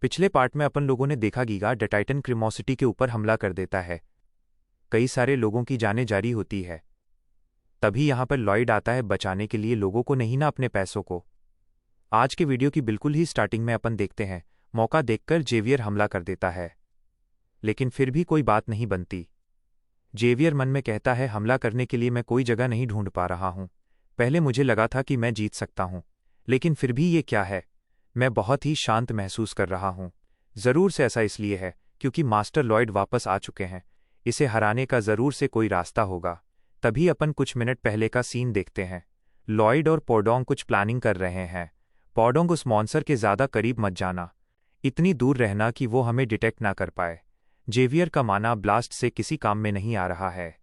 पिछले पार्ट में अपन लोगों ने देखा गीगा द टाइटन क्रिमोसिटी के ऊपर हमला कर देता है। कई सारे लोगों की जानें जारी होती है। तभी यहाँ पर लॉयड आता है बचाने के लिए लोगों को, नहीं ना अपने पैसों को। आज के वीडियो की बिल्कुल ही स्टार्टिंग में अपन देखते हैं मौका देखकर जेवियर हमला कर देता है, लेकिन फिर भी कोई बात नहीं बनती। जेवियर मन में कहता है हमला करने के लिए मैं कोई जगह नहीं ढूंढ पा रहा हूं। पहले मुझे लगा था कि मैं जीत सकता हूं, लेकिन फिर भी ये क्या है, मैं बहुत ही शांत महसूस कर रहा हूं। जरूर से ऐसा इसलिए है क्योंकि मास्टर लॉयड वापस आ चुके हैं। इसे हराने का जरूर से कोई रास्ता होगा। तभी अपन कुछ मिनट पहले का सीन देखते हैं। लॉयड और पोडोंग कुछ प्लानिंग कर रहे हैं। पोडोंग, उस मॉन्स्टर के ज्यादा करीब मत जाना, इतनी दूर रहना कि वो हमें डिटेक्ट ना कर पाए। जेवियर का माना ब्लास्ट से किसी काम में नहीं आ रहा है।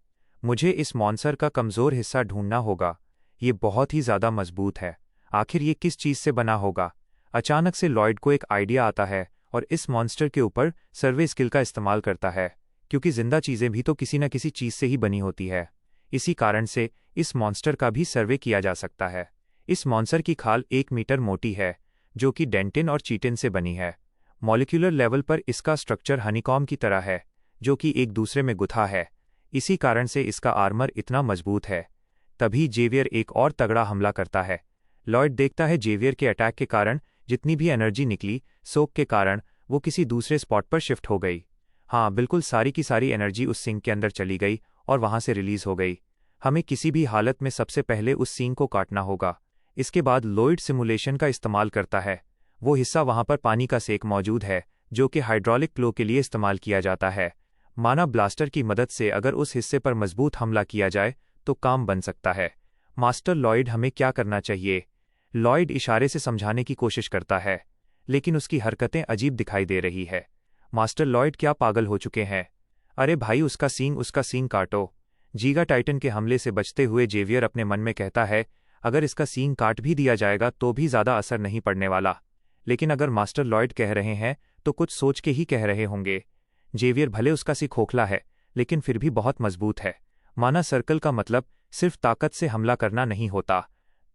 मुझे इस मॉन्स्टर का कमजोर हिस्सा ढूंढना होगा। ये बहुत ही ज्यादा मजबूत है। आखिर ये किस चीज से बना होगा। अचानक से लॉयड को एक आइडिया आता है और इस मॉन्स्टर के ऊपर सर्वे स्किल का इस्तेमाल करता है, क्योंकि जिंदा चीजें भी तो किसी न किसी चीज से ही बनी होती है। इसी कारण से इस मॉन्स्टर का भी सर्वे किया जा सकता है। इस मॉन्स्टर की खाल 1 मीटर मोटी है, जो कि डेंटिन और चीटिन से बनी है। मॉलिक्यूलर लेवल पर इसका स्ट्रक्चर हनीकॉम की तरह है, जो कि एक दूसरे में गुथा है। इसी कारण से इसका आर्मर इतना मजबूत है। तभी जेवियर एक और तगड़ा हमला करता है। लॉयड देखता है जेवियर के अटैक के कारण जितनी भी एनर्जी निकली, सोक के कारण वो किसी दूसरे स्पॉट पर शिफ्ट हो गई। हाँ, बिल्कुल सारी की सारी एनर्जी उस सिंक के अंदर चली गई और वहां से रिलीज हो गई। हमें किसी भी हालत में सबसे पहले उस सिंक को काटना होगा। इसके बाद लॉयड सिमुलेशन का इस्तेमाल करता है। वो हिस्सा वहां पर पानी का सेक मौजूद है, जो कि हाइड्रोलिक फ्लो के लिए इस्तेमाल किया जाता है। माना ब्लास्टर की मदद से अगर उस हिस्से पर मजबूत हमला किया जाए तो काम बन सकता है। मास्टर लॉयड, हमें क्या करना चाहिए? लॉयड इशारे से समझाने की कोशिश करता है, लेकिन उसकी हरकतें अजीब दिखाई दे रही है। मास्टर लॉयड क्या पागल हो चुके हैं? अरे भाई, उसका सींग काटो। गीगा टाइटन के हमले से बचते हुए जेवियर अपने मन में कहता है, अगर इसका सींग काट भी दिया जाएगा तो भी ज्यादा असर नहीं पड़ने वाला। लेकिन अगर मास्टर लॉयड कह रहे हैं तो कुछ सोच के ही कह रहे होंगे। जेवियर भले उसका सी खोखला है, लेकिन फिर भी बहुत मजबूत है। माना सर्कल का मतलब सिर्फ ताकत से हमला करना नहीं होता।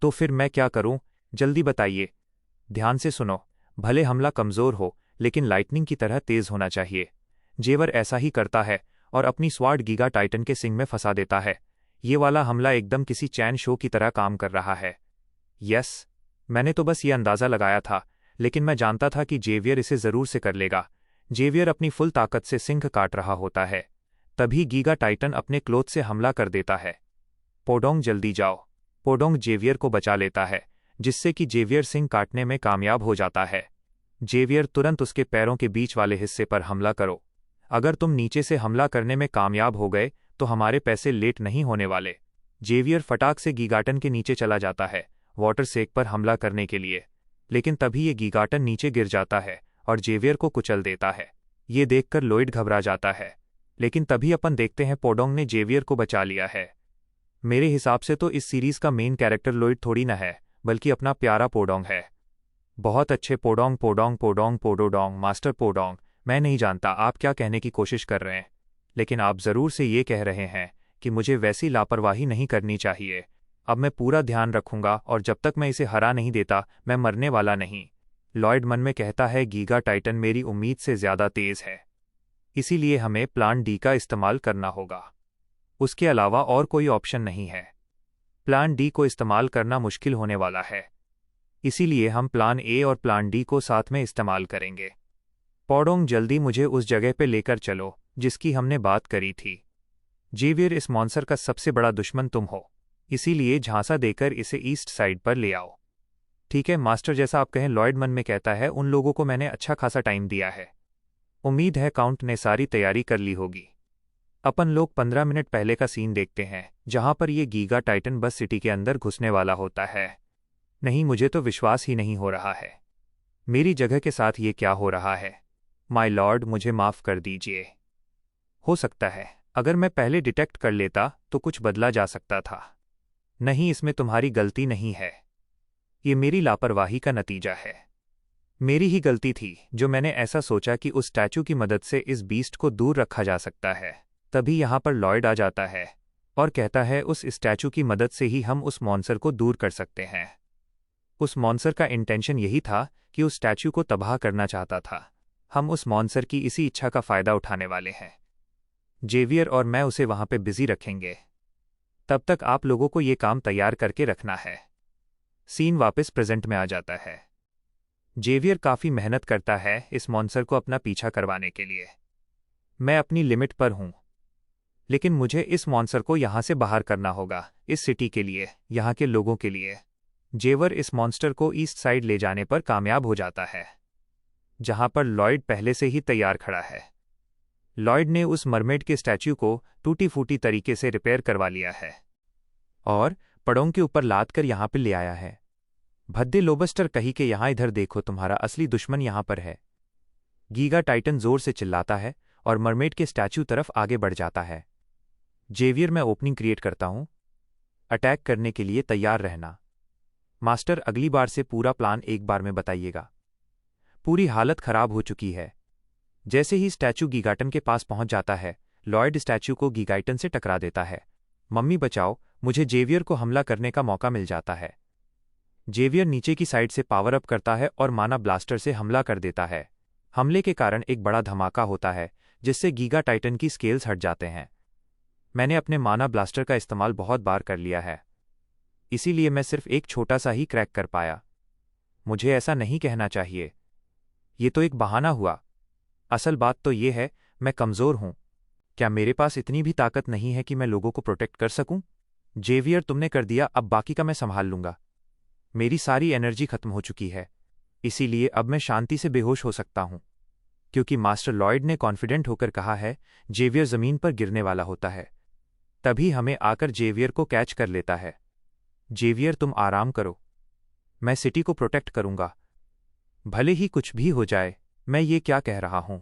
तो फिर मैं क्या करूं? जल्दी बताइए। ध्यान से सुनो। भले हमला कमजोर हो, लेकिन लाइटनिंग की तरह तेज होना चाहिए। जेवियर ऐसा ही करता है और अपनी स्वार्ड गीगा टाइटन के सिंग में फंसा देता है। ये वाला हमला एकदम किसी चैन शो की तरह काम कर रहा है। यस, मैंने तो बस ये अंदाजा लगाया था, लेकिन मैं जानता था कि जेवियर इसे जरूर से कर लेगा। जेवियर अपनी फुल ताकत से सिंह काट रहा होता है। तभी गीगा टाइटन अपने क्लोथ से हमला कर देता है। पोडोंग, जल्दी जाओ। पोडोंग जेवियर को बचा लेता है, जिससे कि जेवियर सिंह काटने में कामयाब हो जाता है। जेवियर, तुरंत उसके पैरों के बीच वाले हिस्से पर हमला करो। अगर तुम नीचे से हमला करने में कामयाब हो गए तो हमारे पैसे लेट नहीं होने वाले। जेवियर फटाक से गीगाटन के नीचे चला जाता है वाटर सेक पर हमला करने के लिए, लेकिन तभी ये गीगाटन नीचे गिर जाता है और जेवियर को कुचल देता है। ये देखकर लॉयड घबरा जाता है, लेकिन तभी अपन देखते हैं पोडोंग ने जेवियर को बचा लिया है। मेरे हिसाब से तो इस सीरीज का मेन कैरेक्टर लॉयड थोड़ी न है, बल्कि अपना प्यारा पोडोंग है। बहुत अच्छे पोडोंग, पोडोंग, पोडोंग, पोडोडोंग, मास्टर पोडोंग। मैं नहीं जानता आप क्या कहने की कोशिश कर रहे हैं, लेकिन आप जरूर से ये कह रहे हैं कि मुझे वैसी लापरवाही नहीं करनी चाहिए। अब मैं पूरा ध्यान रखूंगा और जब तक मैं इसे हरा नहीं देता मैं मरने वाला नहीं। लॉयड मन में कहता है, गीगा टाइटन मेरी उम्मीद से ज्यादा तेज है, इसीलिए हमें प्लान डी का इस्तेमाल करना होगा। उसके अलावा और कोई ऑप्शन नहीं है। प्लान डी को इस्तेमाल करना मुश्किल होने वाला है, इसीलिए हम प्लान ए और प्लान डी को साथ में इस्तेमाल करेंगे। पोडोंग, जल्दी मुझे उस जगह पे लेकर चलो जिसकी हमने बात करी थी। जेवियर, इस मॉन्स्टर का सबसे बड़ा दुश्मन तुम हो, इसीलिए झांसा देकर इसे ईस्ट साइड पर ले आओ। ठीक है मास्टर, जैसा आप कहें। लॉयड मन में कहता है, उन लोगों को मैंने अच्छा खासा टाइम दिया है। उम्मीद है काउंट ने सारी तैयारी कर ली होगी। अपन लोग 15 मिनट पहले का सीन देखते हैं, जहां पर ये गीगा टाइटन बस सिटी के अंदर घुसने वाला होता है। नहीं, मुझे तो विश्वास ही नहीं हो रहा है। मेरी जगह के साथ ये क्या हो रहा है? माय लॉर्ड, मुझे माफ कर दीजिए। हो सकता है अगर मैं पहले डिटेक्ट कर लेता तो कुछ बदला जा सकता था। नहीं, इसमें तुम्हारी गलती नहीं है। ये मेरी लापरवाही का नतीजा है। मेरी ही गलती थी जो मैंने ऐसा सोचा कि उस स्टैचू की मदद से इस बीस्ट को दूर रखा जा सकता है। तभी यहाँ पर लॉयड आ जाता है और कहता है, उस स्टैचू की मदद से ही हम उस मॉन्स्टर को दूर कर सकते हैं। उस मॉन्स्टर का इंटेंशन यही था कि उस स्टैचू को तबाह करना चाहता था। हम उस मॉन्स्टर की इसी इच्छा का फायदा उठाने वाले हैं। जेवियर और मैं उसे वहां पे बिजी रखेंगे। तब तक आप लोगों को ये काम तैयार करके रखना है। सीन वापस प्रेजेंट में आ जाता है। जेवियर काफी मेहनत करता है इस मॉन्स्टर को अपना पीछा करवाने के लिए। मैं अपनी लिमिट पर हूं, लेकिन मुझे इस मॉन्स्टर को यहां से बाहर करना होगा, इस सिटी के लिए, यहां के लोगों के लिए। जेवर इस मॉन्स्टर को ईस्ट साइड ले जाने पर कामयाब हो जाता है, जहां पर लॉयड पहले से ही तैयार खड़ा है। लॉयड ने उस मरमेड के स्टैच्यू को टूटी फूटी तरीके से रिपेयर करवा लिया है और पड़ोंग के ऊपर लाद कर यहां पर ले आया है। भद्दे लोबस्टर कही के यहां इधर देखो, तुम्हारा असली दुश्मन यहां पर है। गीगा टाइटन जोर से चिल्लाता है और मरमेड के स्टैच्यू तरफ आगे बढ़ जाता है। जेवियर, मैं ओपनिंग क्रिएट करता हूं, अटैक करने के लिए तैयार रहना। मास्टर, अगली बार से पूरा प्लान एक बार में बताइएगा। पूरी हालत खराब हो चुकी है। जैसे ही स्टैच्यू गीगाटन के पास पहुंच जाता है, लॉयड स्टैच्यू को गीगाटन से टकरा देता है। मम्मी बचाओ, मुझे जेवियर को हमला करने का मौका मिल जाता है। जेवियर नीचे की साइड से पावर अप करता है और माना ब्लास्टर से हमला कर देता है। हमले के कारण एक बड़ा धमाका होता है, जिससे गीगा टाइटन की स्केल्स हट जाते हैं। मैंने अपने माना ब्लास्टर का इस्तेमाल बहुत बार कर लिया है, इसीलिए मैं सिर्फ एक छोटा सा ही क्रैक कर पाया। मुझे ऐसा नहीं कहना चाहिए, ये तो एक बहाना हुआ। असल बात तो ये है, मैं कमज़ोर हूं। क्या मेरे पास इतनी भी ताकत नहीं है कि मैं लोगों को प्रोटेक्ट कर सकूं? जेवियर, तुमने कर दिया, अब बाकी का मैं संभाल लूंगा। मेरी सारी एनर्जी खत्म हो चुकी है, इसीलिए अब मैं शांति से बेहोश हो सकता हूं। क्योंकि मास्टर लॉयड ने कॉन्फिडेंट होकर कहा है, जेवियर जमीन पर गिरने वाला होता है, तभी हमें आकर जेवियर को कैच कर लेता है। जेवियर, तुम आराम करो, मैं सिटी को प्रोटेक्ट करूंगा। भले ही कुछ भी हो जाए। मैं ये क्या कह रहा हूं?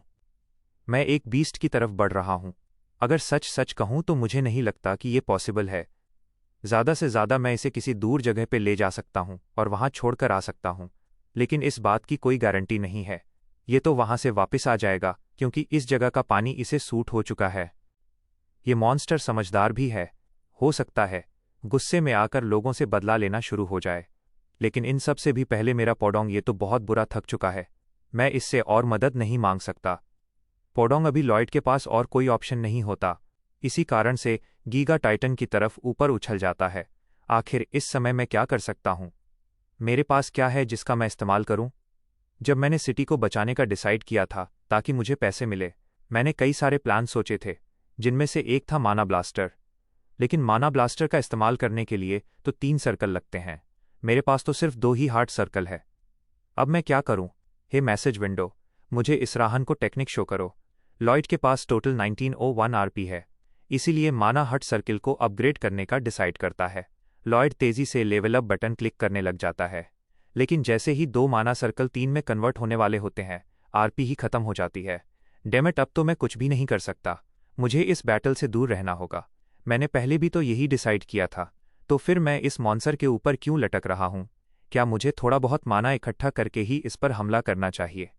मैं एक बीस्ट की तरफ बढ़ रहा हूं। अगर सच सच कहूं तो मुझे नहीं लगता कि ये पॉसिबल है। ज़्यादा से ज़्यादा मैं इसे किसी दूर जगह पे ले जा सकता हूं और वहां छोड़कर आ सकता हूं, लेकिन इस बात की कोई गारंटी नहीं है। ये तो वहां से वापस आ जाएगा, क्योंकि इस जगह का पानी इसे सूट हो चुका है। ये मॉन्स्टर समझदार भी है, हो सकता है गुस्से में आकर लोगों से बदला लेना शुरू हो जाए। लेकिन इन सब से भी पहले मेरा पोडोंग ये तो बहुत बुरा थक चुका है। मैं इससे और मदद नहीं मांग सकता। पोडोंग, अभी लॉयड के पास और कोई ऑप्शन नहीं होता। इसी कारण से गीगा टाइटन की तरफ ऊपर उछल जाता है। आखिर इस समय मैं क्या कर सकता हूं? मेरे पास क्या है जिसका मैं इस्तेमाल करूं? जब मैंने सिटी को बचाने का डिसाइड किया था ताकि मुझे पैसे मिले, मैंने कई सारे प्लान सोचे थे, जिनमें से एक था माना ब्लास्टर। लेकिन माना ब्लास्टर का इस्तेमाल करने के लिए तो 3 सर्कल लगते हैं। मेरे पास तो सिर्फ 2 ही हार्ट सर्कल है। अब मैं क्या करूं? हे मैसेज विंडो, मुझे इसराहन को टेक्निक शो करो। लॉयड के पास टोटल 1901 आरपी है, इसीलिए माना हट सर्किल को अपग्रेड करने का डिसाइड करता है। लॉयड तेजी से लेवल अप बटन क्लिक करने लग जाता है, लेकिन जैसे ही 2 माना सर्कल 3 में कन्वर्ट होने वाले होते हैं, आरपी ही खत्म हो जाती है। डेमेट, अब तो मैं कुछ भी नहीं कर सकता। मुझे इस बैटल से दूर रहना होगा। मैंने पहले भी तो यही डिसाइड किया था, तो फिर मैं इस मॉन्स्टर के ऊपर क्यों लटक रहा हूं? क्या मुझे थोड़ा बहुत माना इकट्ठा करके ही इस पर हमला करना चाहिए?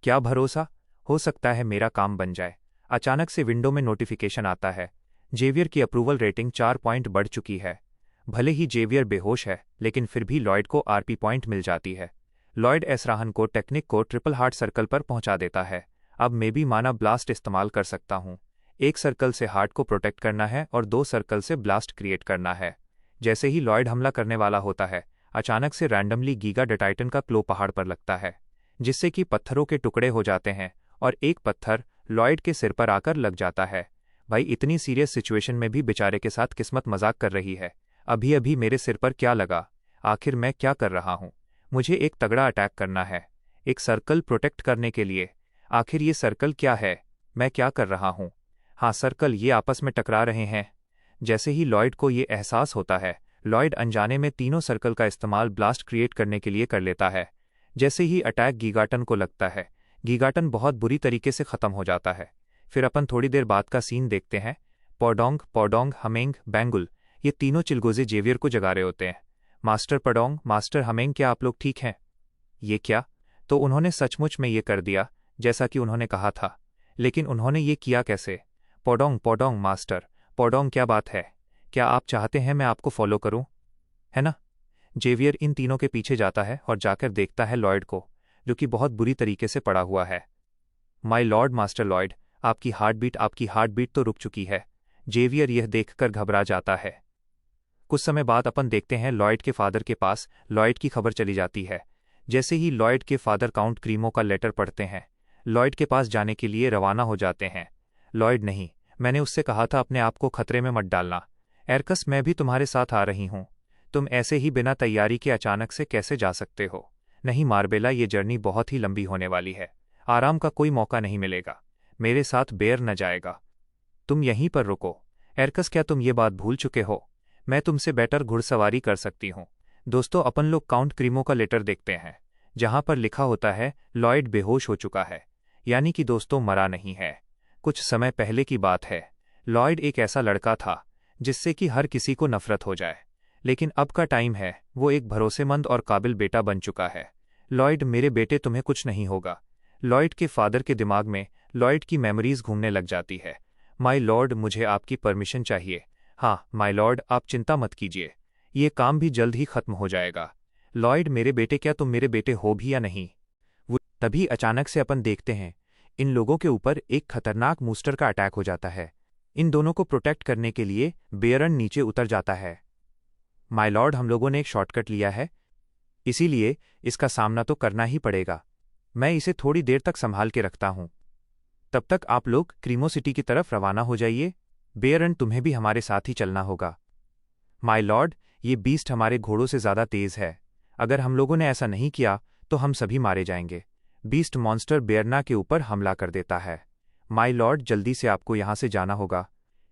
क्या भरोसा, हो सकता है मेरा काम बन जाए। अचानक से विंडो में नोटिफिकेशन आता है, जेवियर की अप्रूवल रेटिंग 4 पॉइंट बढ़ चुकी है। भले ही जेवियर बेहोश है, लेकिन फिर भी लॉयड को आरपी पॉइंट मिल जाती है। लॉयड इसराहन को टेक्निक को ट्रिपल हार्ट सर्कल पर पहुंचा देता है। अब मैं भी माना ब्लास्ट इस्तेमाल कर सकता हूं। एक सर्कल से हार्ट को प्रोटेक्ट करना है और 2 सर्कल से ब्लास्ट क्रिएट करना है। जैसे ही लॉयड हमला करने वाला होता है, अचानक से रैंडमली गीगा टाइटन का क्लो पहाड़ पर लगता है, जिससे कि पत्थरों के टुकड़े हो जाते हैं और एक पत्थर लॉयड के सिर पर आकर लग जाता है। भाई, इतनी सीरियस सिचुएशन में भी बेचारे के साथ किस्मत मजाक कर रही है। अभी अभी मेरे सिर पर क्या लगा? आखिर मैं क्या कर रहा हूं? मुझे एक तगड़ा अटैक करना है, एक सर्कल प्रोटेक्ट करने के लिए। आखिर ये सर्कल क्या है? मैं क्या कर रहा हूं? हाँ, सर्कल ये आपस में टकरा रहे हैं। जैसे ही लॉयड को ये एहसास होता है, लॉयड अनजाने में तीनों सर्कल का इस्तेमाल ब्लास्ट क्रिएट करने के लिए कर लेता है। जैसे ही अटैक गीगाटन को लगता है, गीगाटन बहुत बुरी तरीके से खत्म हो जाता है। फिर अपन थोड़ी देर बाद का सीन देखते हैं। पोडोंग, पोडोंग, हमेंग, बैंगुल, ये तीनों चिलगोजे जेवियर को जगा रहे होते हैं। मास्टर पोडोंग, मास्टर हमेंग, क्या आप लोग ठीक हैं? ये क्या? तो उन्होंने सचमुच में ये कर दिया जैसा कि उन्होंने कहा था। लेकिन उन्होंने ये किया कैसे? पोडोंग, पोडोंग, मास्टर पोडोंग, क्या बात है? क्या आप चाहते हैं मैं आपको फॉलो करूं, है ना? जेवियर इन तीनों के पीछे जाता है और जाकर देखता है लॉयड को, जो कि बहुत बुरी तरीके से पड़ा हुआ है। माय लॉर्ड मास्टर लॉयड, आपकी हार्ट बीट तो रुक चुकी है। जेवियर यह देखकर घबरा जाता है। कुछ समय बाद अपन देखते हैं लॉयड के फादर के पास लॉयड की खबर चली जाती है। जैसे ही लॉयड के फादर काउंट क्रीमो का लेटर पढ़ते हैं, लॉयड के पास जाने के लिए रवाना हो जाते हैं। लॉयड, नहीं, मैंने उससे कहा था अपने आप को खतरे में मत डालना। एरकस, मैं भी तुम्हारे साथ आ रही हूं। तुम ऐसे ही बिना तैयारी के अचानक से कैसे जा सकते हो? नहीं मार्बेला, ये जर्नी बहुत ही लंबी होने वाली है। आराम का कोई मौका नहीं मिलेगा। मेरे साथ बेयर न जाएगा। तुम यहीं पर रुको। एरकस, क्या तुम ये बात भूल चुके हो? मैं तुमसे बेटर घुड़सवारी कर सकती हूँ। दोस्तों, अपन लोग काउंट क्रीमो का लेटर देखते हैं, जहां पर लिखा होता है लॉयड बेहोश हो चुका है। यानी कि दोस्तों, मरा नहीं है। कुछ समय पहले की बात है। लॉयड एक ऐसा लड़का था जिससे कि हर किसी को नफरत हो जाए, लेकिन अब का टाइम है, वो एक भरोसेमंद और काबिल बेटा बन चुका है। लॉयड, मेरे बेटे, तुम्हें कुछ नहीं होगा। लॉयड के फादर के दिमाग में लॉयड की मेमोरीज घूमने लग जाती है। माय लॉर्ड, मुझे आपकी परमिशन चाहिए। हाँ माय लॉर्ड, आप चिंता मत कीजिए, ये काम भी जल्द ही खत्म हो जाएगा। लॉयड, मेरे बेटे, क्या तुम मेरे बेटे हो भी या नहीं? वो तभी अचानक से अपन देखते हैं इन लोगों के ऊपर एक खतरनाक मूस्टर का अटैक हो जाता है। इन दोनों को प्रोटेक्ट करने के लिए बेयरन नीचे उतर जाता है। माय लॉर्ड, हम लोगों ने एक शॉर्टकट लिया है, इसीलिए इसका सामना तो करना ही पड़ेगा। मैं इसे थोड़ी देर तक संभाल के रखता हूं। तब तक आप लोग क्रीमो सिटी की तरफ रवाना हो जाइए। बेयरन, तुम्हें भी हमारे साथ ही चलना होगा। माय लॉर्ड, ये बीस्ट हमारे घोड़ों से ज्यादा तेज है। अगर हम लोगों ने ऐसा नहीं किया तो हम सभी मारे जाएंगे। बीस्ट मॉन्स्टर बेयरना के ऊपर हमला कर देता है। माय लॉर्ड, जल्दी से आपको यहां से जाना होगा।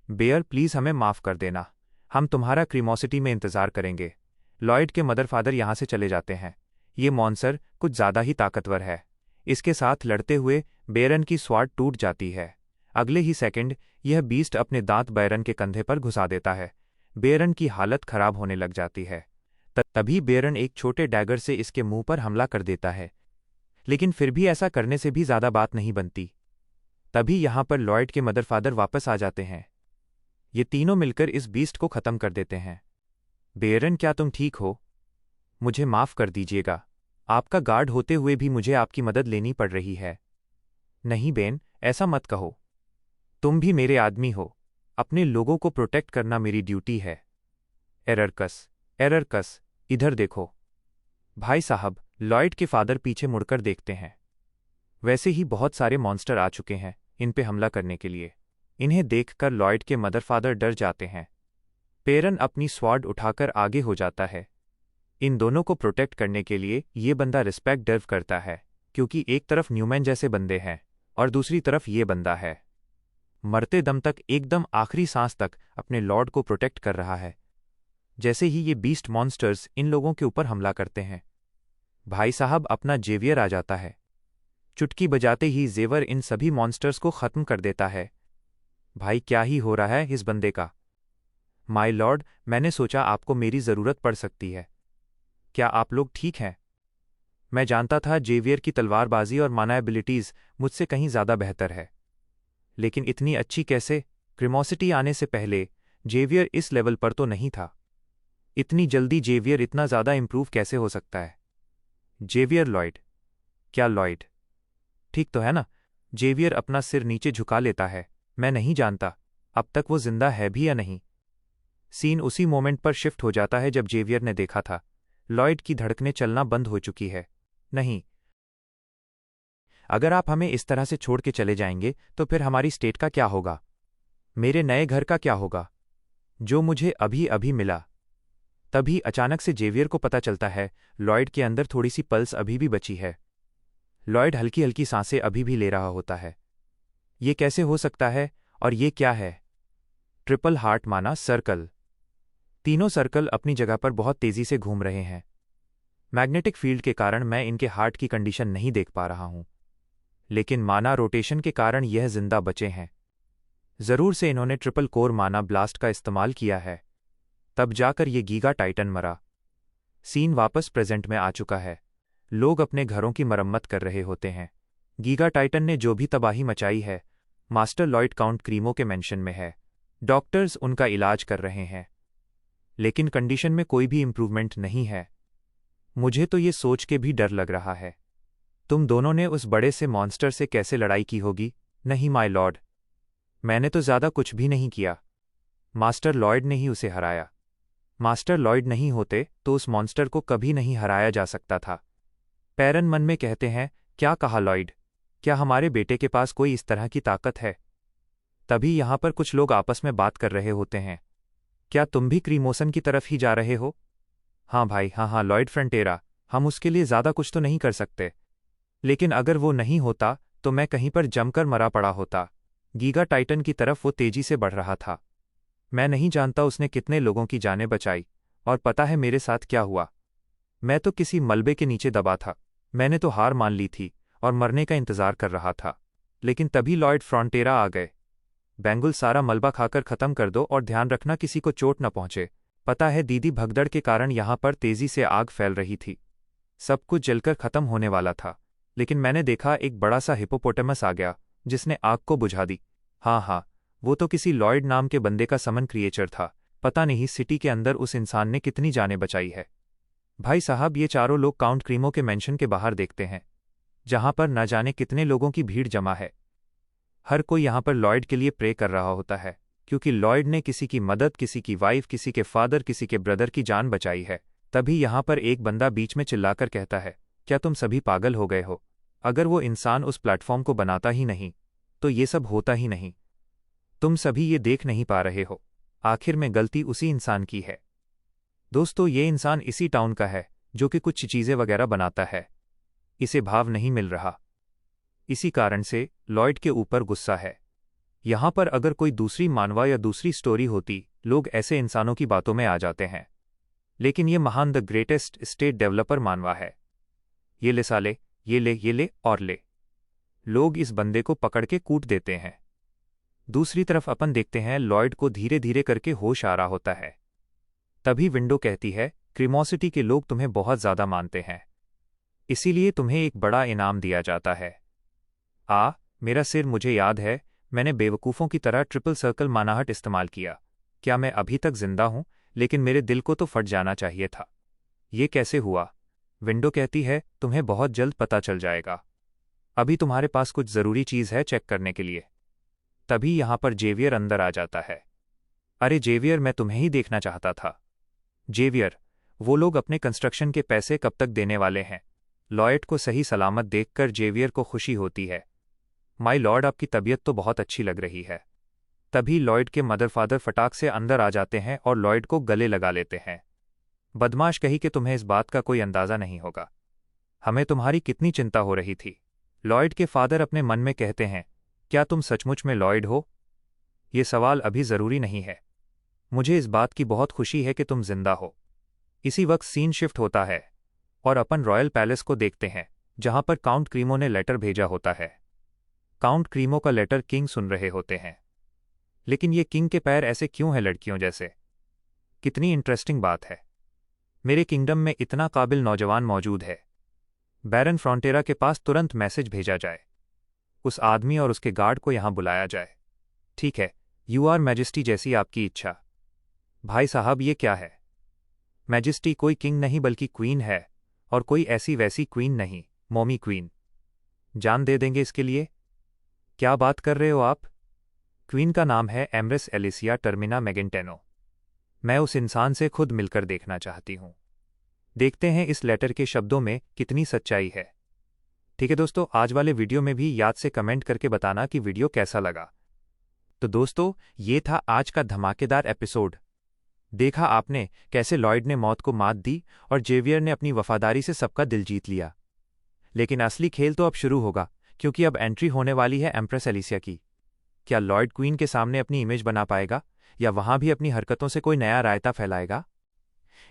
बेयर, प्लीज हमें माफ कर देना। हम तुम्हारा क्रीमोसिटी में इंतजार करेंगे। लॉयड के मदर फादर यहां से चले जाते हैं। ये मॉन्स्टर कुछ ज्यादा ही ताकतवर है। इसके साथ लड़ते हुए बेयरन की स्वाड टूट जाती है। अगले ही सेकंड यह बीस्ट अपने दांत बेयरन के कंधे पर घुसा देता है। बेयरन की हालत खराब होने लग जाती है। तभी बेयरन एक छोटे डैगर से इसके मुंह पर हमला कर देता है, लेकिन फिर भी ऐसा करने से भी ज्यादा बात नहीं बनती। तभी यहां पर लॉयड के मदर फादर वापस आ जाते हैं। ये तीनों मिलकर इस बीस्ट को खत्म कर देते हैं। बेयरन, क्या तुम ठीक हो? मुझे माफ कर दीजिएगा, आपका गार्ड होते हुए भी मुझे आपकी मदद लेनी पड़ रही है। नहीं बेन, ऐसा मत कहो। तुम भी मेरे आदमी हो। अपने लोगों को प्रोटेक्ट करना मेरी ड्यूटी है। एररकस, इधर देखो। भाई साहब, लॉयड के फादर पीछे मुड़कर देखते हैं। वैसे ही बहुत सारे मॉन्स्टर आ चुके हैं इन पे हमला करने के लिए। इन्हें देखकर लॉयड के मदर फादर डर जाते हैं। पेरन अपनी स्वॉर्ड उठाकर आगे हो जाता है। इन दोनों को प्रोटेक्ट करने के लिए ये बंदा रिस्पेक्ट डर्व करता है, क्योंकि एक तरफ न्यूमैन जैसे बंदे हैं और दूसरी तरफ ये बंदा है। मरते दम तक, एकदम आखिरी सांस तक अपने लॉर्ड को प्रोटेक्ट कर रहा है। जैसे ही ये बीस्ट मॉन्स्टर्स इन लोगों के ऊपर हमला करते हैं, भाई साहब, अपना जेवियर आ जाता है। चुटकी बजाते ही जेवर इन सभी मॉन्स्टर्स को खत्म कर देता है। भाई, क्या ही हो रहा है इस बंदे का? माय लॉर्ड, मैंने सोचा आपको मेरी जरूरत पड़ सकती है। क्या आप लोग ठीक हैं? मैं जानता था जेवियर की तलवारबाजी और माना एबिलिटीज मुझसे कहीं ज्यादा बेहतर है, लेकिन इतनी अच्छी कैसे? क्रीमोसिटी आने से पहले जेवियर इस लेवल पर तो नहीं था। इतनी जल्दी जेवियर इतना ज्यादा इंप्रूव कैसे हो सकता है? जेवियर लॉयड, क्या लॉयड ठीक तो है ना? जेवियर अपना सिर नीचे झुका लेता है। मैं नहीं जानता अब तक वो जिंदा है भी या नहीं। सीन उसी मोमेंट पर शिफ्ट हो जाता है जब जेवियर ने देखा था लॉयड की धड़कनें चलना बंद हो चुकी है। नहीं, अगर आप हमें इस तरह से छोड़ के चले जाएंगे तो फिर हमारी स्टेट का क्या होगा? मेरे नए घर का क्या होगा, जो मुझे अभी अभी मिला? तभी अचानक से जेवियर को पता चलता है लॉयड के अंदर थोड़ी सी पल्स अभी भी बची है। लॉयड हल्की हल्की सांसें अभी भी ले रहा होता है। ये कैसे हो सकता है? और ये क्या है? ट्रिपल हार्ट माना सर्कल। तीनों सर्कल अपनी जगह पर बहुत तेजी से घूम रहे हैं। मैग्नेटिक फील्ड के कारण मैं इनके हार्ट की कंडीशन नहीं देख पा रहा हूं, लेकिन माना रोटेशन के कारण यह जिंदा बचे हैं। जरूर से इन्होंने ट्रिपल कोर माना ब्लास्ट का इस्तेमाल किया है, तब जाकर ये गीगा टाइटन मरा। सीन वापस प्रेजेंट में आ चुका है। लोग अपने घरों की मरम्मत कर रहे होते हैं। गीगा टाइटन ने जो भी तबाही मचाई है, मास्टर लॉयड काउंट क्रीमो के मेंशन में है। डॉक्टर्स उनका इलाज कर रहे हैं, लेकिन कंडीशन में कोई भी इंप्रूवमेंट नहीं है। मुझे तो ये सोच के भी डर लग रहा है। तुम दोनों ने उस बड़े से मॉन्स्टर से कैसे लड़ाई की होगी? नहीं माय लॉर्ड, मैंने तो ज़्यादा कुछ भी नहीं किया। मास्टर लॉयड ने ही उसे हराया। मास्टर लॉयड नहीं होते तो उस मॉन्स्टर को कभी नहीं हराया जा सकता था। पैरन मन में कहते हैं, क्या कहा लॉयड? क्या हमारे बेटे के पास कोई इस तरह की ताकत है? तभी यहां पर कुछ लोग आपस में बात कर रहे होते हैं। क्या तुम भी क्रीमोसन की तरफ ही जा रहे हो? हाँ भाई, हाँ लॉयड फ्रंटेरा, हम उसके लिए ज़्यादा कुछ तो नहीं कर सकते, लेकिन अगर वो नहीं होता तो मैं कहीं पर जमकर मरा पड़ा होता। गीगा टाइटन की तरफ वो तेजी से बढ़ रहा था। मैं नहीं जानता उसने कितने लोगों की जानें बचाई, और पता है मेरे साथ क्या हुआ? मैं तो किसी मलबे के नीचे दबा था। मैंने तो हार मान ली थी और मरने का इंतजार कर रहा था, लेकिन तभी लॉयड फ्रंटेरा आ गए। बैंगुल, सारा मलबा खाकर खत्म कर दो और ध्यान रखना किसी को चोट न पहुंचे। पता है दीदी, भगदड़ के कारण यहां पर तेजी से आग फैल रही थी। सब कुछ जलकर खत्म होने वाला था, लेकिन मैंने देखा एक बड़ा सा हिपोपोटेमस आ गया जिसने आग को बुझा दी। हाँ, वो तो किसी लॉयड नाम के बंदे का समन क्रिएचर था। पता नहीं सिटी के अंदर उस इंसान ने कितनी जानें बचाई है। भाई साहब, ये चारों लोग काउंट क्रीमो के मेंशन के बाहर देखते हैं, जहां पर न जाने कितने लोगों की भीड़ जमा है। हर कोई यहां पर लॉयड के लिए प्रे कर रहा होता है, क्योंकि लॉयड ने किसी की मदद, किसी की वाइफ, किसी के फादर, किसी के ब्रदर की जान बचाई है। तभी यहां पर एक बंदा बीच में चिल्लाकर कहता है, क्या तुम सभी पागल हो गए हो? अगर वो इंसान उस प्लेटफॉर्म को बनाता ही नहीं तो ये सब होता ही नहीं। तुम सभी ये देख नहीं पा रहे हो? आखिर में गलती उसी इंसान की है। दोस्तों, ये इंसान इसी टाउन का है जो कि कुछ चीज़ें वगैरह बनाता है। इसे भाव नहीं मिल रहा, इसी कारण से लॉयड के ऊपर गुस्सा है। यहां पर अगर कोई दूसरी मानवा या दूसरी स्टोरी होती, लोग ऐसे इंसानों की बातों में आ जाते हैं, लेकिन ये महान द ग्रेटेस्ट स्टेट डेवलपर मानवा है। ये ले साले, ये ले और ले। लोग इस बंदे को पकड़ के कूट देते हैं। दूसरी तरफ अपन देखते हैं लॉयड को धीरे धीरे करके होश आ रहा होता है। तभी विंडो कहती है, क्रीमोसिटी के लोग तुम्हें बहुत ज्यादा मानते हैं, इसीलिए तुम्हें एक बड़ा इनाम दिया जाता है। मेरा सिर, मुझे याद है मैंने बेवकूफ़ों की तरह ट्रिपल सर्कल मानाहट इस्तेमाल किया। क्या मैं अभी तक जिंदा हूं? लेकिन मेरे दिल को तो फट जाना चाहिए था। ये कैसे हुआ? विंडो कहती है, तुम्हें बहुत जल्द पता चल जाएगा। अभी तुम्हारे पास कुछ ज़रूरी चीज़ है चेक करने के लिए। तभी यहां पर जेवियर अंदर आ जाता है। अरे जेवियर, मैं तुम्हें ही देखना चाहता था। जेवियर, वो लोग अपने कंस्ट्रक्शन के पैसे कब तक देने वाले हैं? लॉयड को सही सलामत देखकर जेवियर को खुशी होती है। माय लॉर्ड, आपकी तबीयत तो बहुत अच्छी लग रही है। तभी लॉयड के मदर फादर फटाक से अंदर आ जाते हैं और लॉयड को गले लगा लेते हैं। बदमाश कही कि तुम्हें इस बात का कोई अंदाज़ा नहीं होगा, हमें तुम्हारी कितनी चिंता हो रही थी। लॉयड के फादर अपने मन में कहते हैं, क्या तुम सचमुच में लॉयड हो? ये सवाल अभी ज़रूरी नहीं है, मुझे इस बात की बहुत खुशी है कि तुम जिंदा हो। इसी वक्त सीन शिफ्ट होता है और अपन रॉयल पैलेस को देखते हैं, जहां पर काउंट क्रीमो ने लेटर भेजा होता है। काउंट क्रीमो का लेटर किंग सुन रहे होते हैं, लेकिन ये किंग के पैर ऐसे क्यों हैं लड़कियों जैसे? कितनी इंटरेस्टिंग बात है। मेरे किंगडम में इतना काबिल नौजवान मौजूद है। बैरन फ्रंटेरा के पास तुरंत मैसेज भेजा जाए, उस आदमी और उसके गार्ड को यहां बुलाया जाए। ठीक है, यू आर मैजेस्टी, जैसी आपकी इच्छा। भाई साहब, ये क्या है? मैजेस्टी कोई किंग नहीं बल्कि क्वीन है, और कोई ऐसी वैसी क्वीन नहीं, मोमी क्वीन। जान दे देंगे इसके लिए? क्या बात कर रहे हो आप? क्वीन का नाम है एम्ब्रेस एलिसिया टर्मिना मैगेंटेनो। मैं उस इंसान से खुद मिलकर देखना चाहती हूं। देखते हैं इस लेटर के शब्दों में कितनी सच्चाई है। ठीक है दोस्तों, आज वाले वीडियो में भी याद से कमेंट करके बताना कि वीडियो कैसा लगा। तो दोस्तों, ये था आज का धमाकेदार एपिसोड। देखा आपने कैसे लॉयड ने मौत को मात दी और जेवियर ने अपनी वफादारी से सबका दिल जीत लिया। लेकिन असली खेल तो अब शुरू होगा, क्योंकि अब एंट्री होने वाली है एम्प्रेस एलिसिया की। क्या लॉयड क्वीन के सामने अपनी इमेज बना पाएगा, या वहां भी अपनी हरकतों से कोई नया रायता फैलाएगा?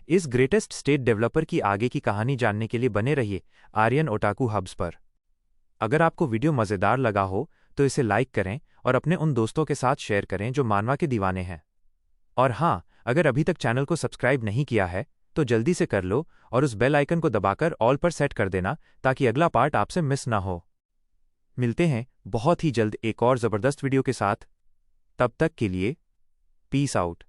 इस ग्रेटेस्ट स्टेट डेवलपर की आगे की कहानी जानने के लिए बने रहिए आर्यन ओटाकू हब्स पर। अगर आपको वीडियो मज़ेदार लगा हो तो इसे लाइक करें और अपने उन दोस्तों के साथ शेयर करें जो मानवा के दीवाने हैं। और हाँ, अगर अभी तक चैनल को सब्सक्राइब नहीं किया है तो जल्दी से कर लो और उस बेल आइकन को दबाकर ऑल पर सेट कर देना, ताकि अगला पार्ट आपसे मिस ना हो। मिलते हैं बहुत ही जल्द एक और ज़बरदस्त वीडियो के साथ। तब तक के लिए पीस आउट।